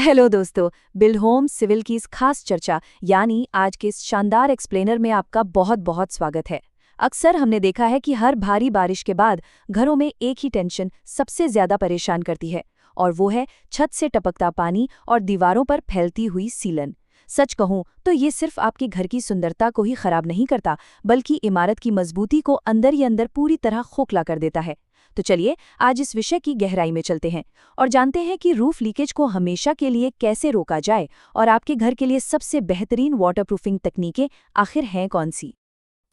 Hello दोस्तों। Build home civil की इस खास चर्चा यानी आज के इस शानदार एक्सप्लेनर में आपका बहुत बहुत स्वागत है। अक्सर हमने देखा है कि हर भारी बारिश के बाद घरों में एक ही टेंशन सबसे ज्यादा परेशान करती है, और वो है छत से टपकता पानी और दीवारों पर फैलती हुई सीलन। सच कहूं तो ये सिर्फ आपके घर की सुंदरता को ही खराब नहीं करता, बल्कि इमारत की मजबूती को अंदर ही अंदर पूरी तरह खोखला कर देता है। तो चलिए आज इस विषय की गहराई में चलते हैं और जानते हैं कि रूफ लीकेज को हमेशा के लिए कैसे रोका जाए और आपके घर के लिए सबसे बेहतरीन वाटरप्रूफिंग तकनीकें आखिर हैं कौन सी।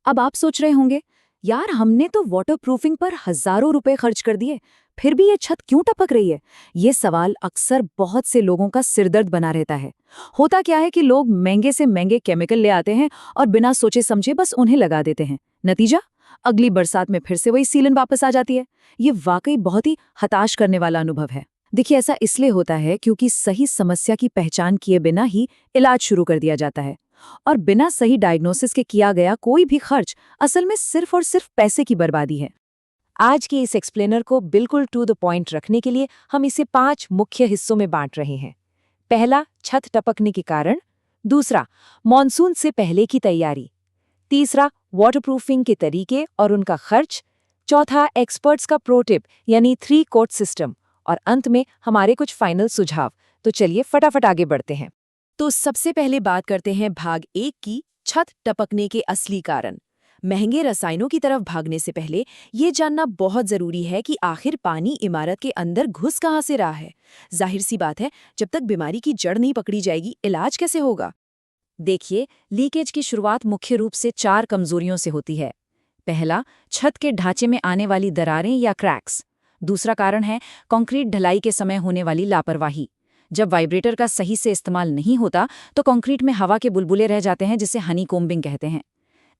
अब आप सोच रहे होंगे, यार हमने तो वाटरप्रूफिंग पर हजारों रुपए खर्च कर दिए, फिर भी ये छत क्यों टपक रही है। ये सवाल अक्सर बहुत से लोगों का सिरदर्द बना रहता है। होता क्या है कि लोग महंगे से महंगे केमिकल ले आते हैं और बिना सोचे समझे बस उन्हें लगा देते हैं। नतीजा, अगली बरसात में फिर से वही सीलन वापस आ जाती है। ये वाकई बहुत ही हताश करने वाला अनुभव है। देखिए, ऐसा इसलिए होता है क्योंकि सही समस्या की पहचान किए बिना ही इलाज शुरू कर दिया जाता है, और बिना सही डायग्नोसिस के किया गया कोई भी खर्च असल में सिर्फ और सिर्फ पैसे की बर्बादी है। आज के इस एक्सप्लेनर को बिल्कुल टू द पॉइंट रखने के लिए हम इसे 5 मुख्य हिस्सों में बांट रहे हैं। पहला, छत टपकने के कारण। दूसरा, मॉनसून से पहले की तैयारी। तीसरा, वाटरप्रूफिंग के तरीके और उनका खर्च। चौथा, एक्सपर्ट्स का प्रो टिप यानी 3 कोट सिस्टम। और अंत में हमारे कुछ फाइनल सुझाव। तो चलिए फटाफट आगे बढ़ते हैं। तो सबसे पहले बात करते हैं भाग 1 की, छत टपकने के असली कारण। महंगे रसायनों की तरफ भागने से पहले ये जानना बहुत जरूरी है कि आखिर पानी इमारत के अंदर घुस कहाँ से रहा है। जाहिर सी बात है, जब तक बीमारी की जड़ नहीं पकड़ी जाएगी, इलाज कैसे होगा। देखिए, लीकेज की शुरुआत मुख्य रूप से 4 कमजोरियों से होती है। पहला, छत के ढांचे में आने वाली दरारें या क्रैक्स। दूसरा कारण है कंक्रीट ढलाई के समय होने वाली लापरवाही। जब वाइब्रेटर का सही से इस्तेमाल नहीं होता तो कंक्रीट में हवा के बुलबुले रह जाते हैं, जिसे हनीकोम्बिंग कहते हैं।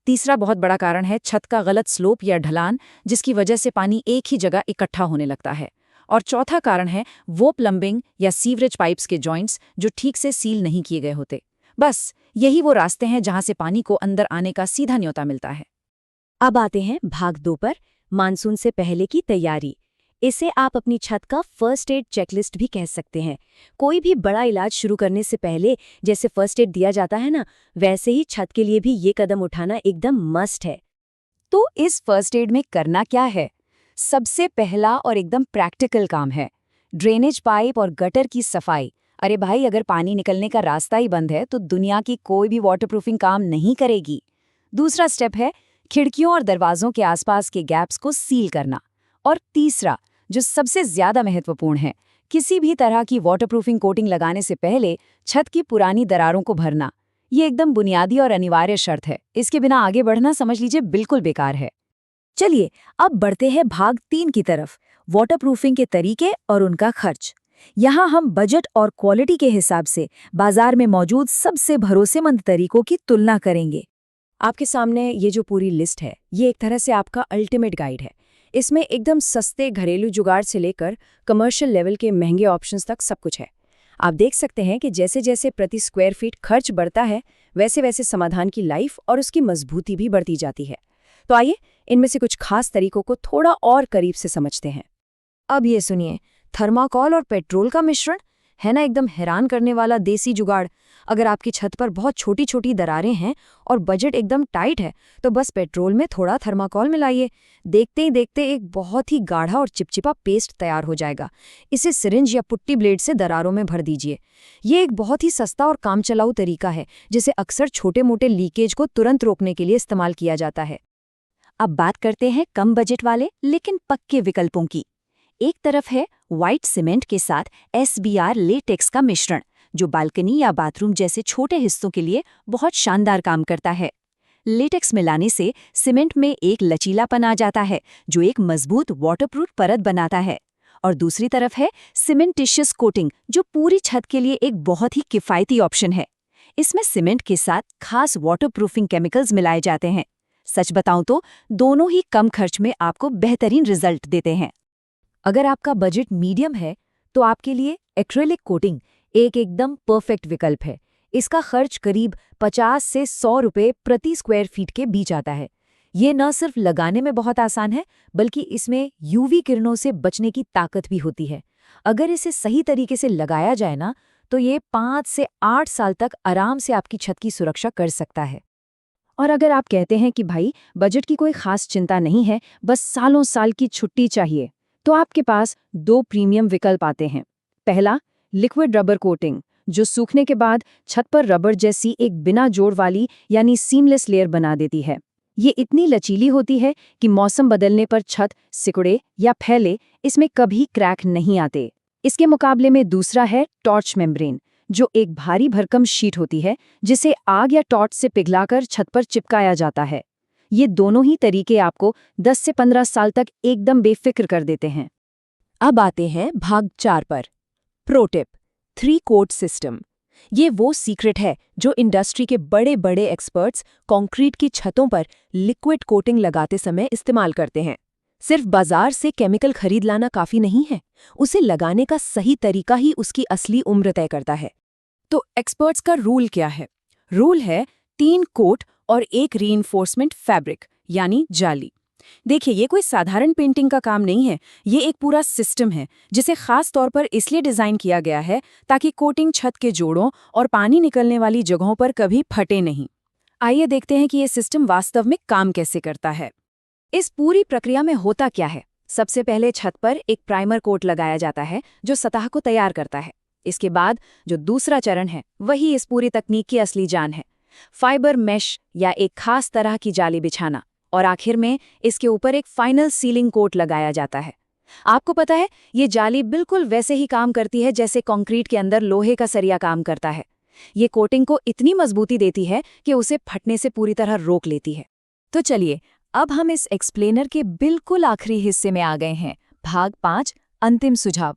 तीसरा बहुत बड़ा कारण है छत का गलत स्लोप या ढलान, जिसकी वजह से पानी एक ही जगह इकट्ठा होने लगता है। और चौथा कारण है वो प्लम्बिंग या सीवरेज पाइप्स के जॉइंट्स जो ठीक से सील नहीं किए गए होते। बस यही वो रास्ते हैं जहां से पानी को अंदर आने का सीधा न्योता मिलता है। अब आते हैं भाग 2 पर, मानसून से पहले की तैयारी। इसे आप अपनी छत का फर्स्ट एड चेकलिस्ट भी कह सकते हैं। कोई भी बड़ा इलाज शुरू करने से पहले जैसे फर्स्ट एड दिया जाता है ना, वैसे ही छत के लिए भी ये कदम उठाना एकदम मस्ट है। तो इस फर्स्ट एड में करना क्या है? सबसे पहला और एकदम प्रैक्टिकल काम है ड्रेनेज पाइप और गटर की सफाई। अरे भाई, अगर पानी निकलने का रास्ता ही बंद है तो दुनिया की कोई भी वाटरप्रूफिंग काम नहीं करेगी। दूसरा स्टेप है खिड़कियों और दरवाजों के आसपास के गैप्स को सील करना। और तीसरा, जो सबसे ज्यादा महत्वपूर्ण है, किसी भी तरह की वाटरप्रूफिंग कोटिंग लगाने से पहले छत की पुरानी दरारों को भरना। ये एकदम बुनियादी और अनिवार्य शर्त है। इसके बिना आगे बढ़ना समझ लीजिए बिल्कुल बेकार है। चलिए अब बढ़ते हैं भाग 3 की तरफ, वाटरप्रूफिंग के तरीके और उनका खर्च। यहाँ हम बजट और क्वालिटी के हिसाब से बाजार में मौजूद सबसे भरोसेमंद तरीकों की तुलना करेंगे। आपके सामने ये जो पूरी लिस्ट है, ये एक तरह से आपका अल्टीमेट गाइड है। इसमें एकदम सस्ते घरेलू जुगाड़ से लेकर कमर्शियल लेवल के महंगे ऑप्शंस तक सब कुछ है। आप देख सकते हैं कि जैसे जैसे प्रति स्क्वायर फीट खर्च बढ़ता है, वैसे वैसे समाधान की लाइफ और उसकी मजबूती भी बढ़ती जाती है। तो आइए इनमें से कुछ खास तरीकों को थोड़ा और करीब से समझते हैं। अब ये सुनिए, थर्माकोल और पेट्रोल का मिश्रण है ना, एकदम हैरान करने वाला देसी जुगाड़। अगर आपकी छत पर बहुत छोटी छोटी दरारें हैं और बजट एकदम टाइट है, तो बस पेट्रोल में थोड़ा थर्माकोल मिलाइए। देखते ही देखते एक बहुत ही गाढ़ा और चिपचिपा पेस्ट तैयार हो जाएगा। इसे सिरिंज या पुट्टी ब्लेड से दरारों में भर दीजिए। ये एक बहुत ही सस्ता और कामचलाऊ तरीका है, जिसे अक्सर छोटे मोटे लीकेज को तुरंत रोकने के लिए इस्तेमाल किया जाता है। अब बात करते हैं कम बजट वाले लेकिन पक्के विकल्पों की। एक तरफ है व्हाइट सीमेंट के साथ SBR लेटेक्स का मिश्रण, जो बालकनी या बाथरूम जैसे छोटे हिस्सों के लिए बहुत शानदार काम करता है। लेटेक्स मिलाने से सीमेंट में एक लचीलापन आ जाता है, जो एक मजबूत वाटरप्रूफ परत बनाता है। और दूसरी तरफ है सीमेंटिशियस कोटिंग, जो पूरी छत के लिए एक बहुत ही किफ़ायती ऑप्शन है। इसमें सीमेंट के साथ खास वाटरप्रूफिंग केमिकल्स मिलाए जाते हैं। सच बताऊं तो दोनों ही कम खर्च में आपको बेहतरीन रिजल्ट देते हैं। अगर आपका बजट मीडियम है तो आपके लिए एक्रेलिक कोटिंग एक एकदम परफेक्ट विकल्प है। इसका खर्च करीब 50 से 100 रुपये प्रति स्क्वायर फीट के बीच आता है। ये न सिर्फ लगाने में बहुत आसान है, बल्कि इसमें UV किरणों से बचने की ताकत भी होती है। अगर इसे सही तरीके से लगाया जाए ना, तो ये 5 से 8 साल तक आराम से आपकी छत की सुरक्षा कर सकता है। और अगर आप कहते हैं कि भाई बजट की कोई खास चिंता नहीं है, बस सालों साल की छुट्टी चाहिए, तो आपके पास 2 प्रीमियम विकल्प आते हैं। पहला, लिक्विड रबर कोटिंग, जो सूखने के बाद छत पर रबर जैसी एक बिना जोड़ वाली यानी सीमलेस लेयर बना देती है। ये इतनी लचीली होती है कि मौसम बदलने पर छत सिकुड़े या फैले, इसमें कभी क्रैक नहीं आते। इसके मुकाबले में दूसरा है टॉर्च मेम्ब्रेन, जो एक भारी भरकम शीट होती है जिसे आग या टॉर्च से पिघलाकर छत पर चिपकाया जाता है। ये दोनों ही तरीके आपको 10 से 15 साल तक एकदम बेफिक्र कर देते हैं। अब आते हैं भाग 4 पर। Pro tip, 3 coat system. ये वो सीक्रेट है जो इंडस्ट्री के बड़े बड़े एक्सपर्ट्स कंक्रीट की छतों पर लिक्विड कोटिंग लगाते समय इस्तेमाल करते हैं। सिर्फ बाजार से केमिकल खरीद लाना काफी नहीं है, उसे लगाने का सही तरीका ही उसकी असली उम्र तय करता है। तो एक्सपर्ट्स का रूल क्या है? रूल है 3 कोट और 1 रीइंफोर्समेंट फैब्रिक यानी जाली। देखिए, ये कोई साधारण पेंटिंग का काम नहीं है, ये एक पूरा सिस्टम है जिसे खास तौर पर इसलिए डिजाइन किया गया है ताकि कोटिंग छत के जोड़ों और पानी निकलने वाली जगहों पर कभी फटे नहीं। आइए देखते हैं कि ये सिस्टम वास्तव में काम कैसे करता है। इस पूरी प्रक्रिया में होता क्या है? सबसे पहले छत पर एक प्राइमर कोट लगाया जाता है जो सतह को तैयार करता है। इसके बाद जो दूसरा चरण है वही इस पूरी तकनीक की असली जान है, फाइबर मेश या एक खास तरह की जाली बिछाना। और आखिर में इसके ऊपर एक फाइनल सीलिंग कोट लगाया जाता है। आपको पता है, ये जाली बिल्कुल वैसे ही काम करती है जैसे कंक्रीट के अंदर लोहे का सरिया काम करता है। ये कोटिंग को इतनी मजबूती देती है कि उसे फटने से पूरी तरह रोक लेती है। तो चलिए, अब हम इस एक्सप्लेनर के बिल्कुल आखिरी हिस्से में आ गए हैं, भाग 5, अंतिम सुझाव।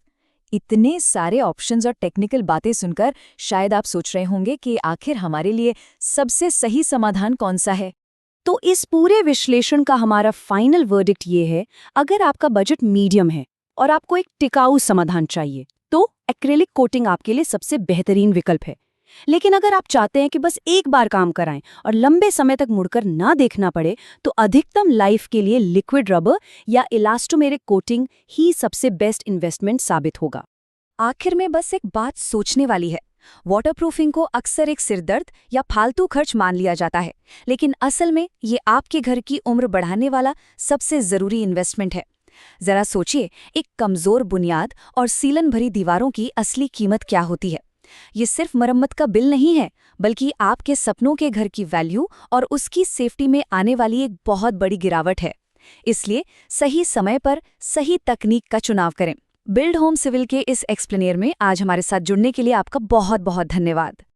इतने सारे ऑप्शंस और टेक्निकल बातें सुनकर शायद आप सोच रहे होंगे कि आखिर हमारे लिए सबसे सही समाधान कौन सा है। तो इस पूरे विश्लेषण का हमारा फाइनल वर्डिक्ट ये है, अगर आपका बजट मीडियम है और आपको एक टिकाऊ समाधान चाहिए, तो एक्रिलिक कोटिंग आपके लिए सबसे बेहतरीन विकल्प है। लेकिन अगर आप चाहते हैं कि बस एक बार काम कराएं और लंबे समय तक मुड़कर ना देखना पड़े, तो अधिकतम लाइफ के लिए लिक्विड रबर या इलास्टोमेरिक कोटिंग ही सबसे बेस्ट इन्वेस्टमेंट साबित होगा। आखिर में बस एक बात सोचने वाली है, वाटरप्रूफिंग को अक्सर एक सिरदर्द या फालतू खर्च मान लिया जाता है, लेकिन असल में ये आपके घर की उम्र बढ़ाने वाला सबसे जरूरी इन्वेस्टमेंट है। जरा सोचिए, एक कमजोर बुनियाद और सीलन भरी दीवारों की असली कीमत क्या होती है। ये सिर्फ मरम्मत का बिल नहीं है, बल्कि आपके सपनों के घर की वैल्यू और उसकी सेफ्टी में आने वाली एक बहुत बड़ी गिरावट है। इसलिए सही समय पर सही तकनीक का चुनाव करें। बिल्ड होम सिविल के इस एक्सप्लेनर में आज हमारे साथ जुड़ने के लिए आपका बहुत बहुत धन्यवाद।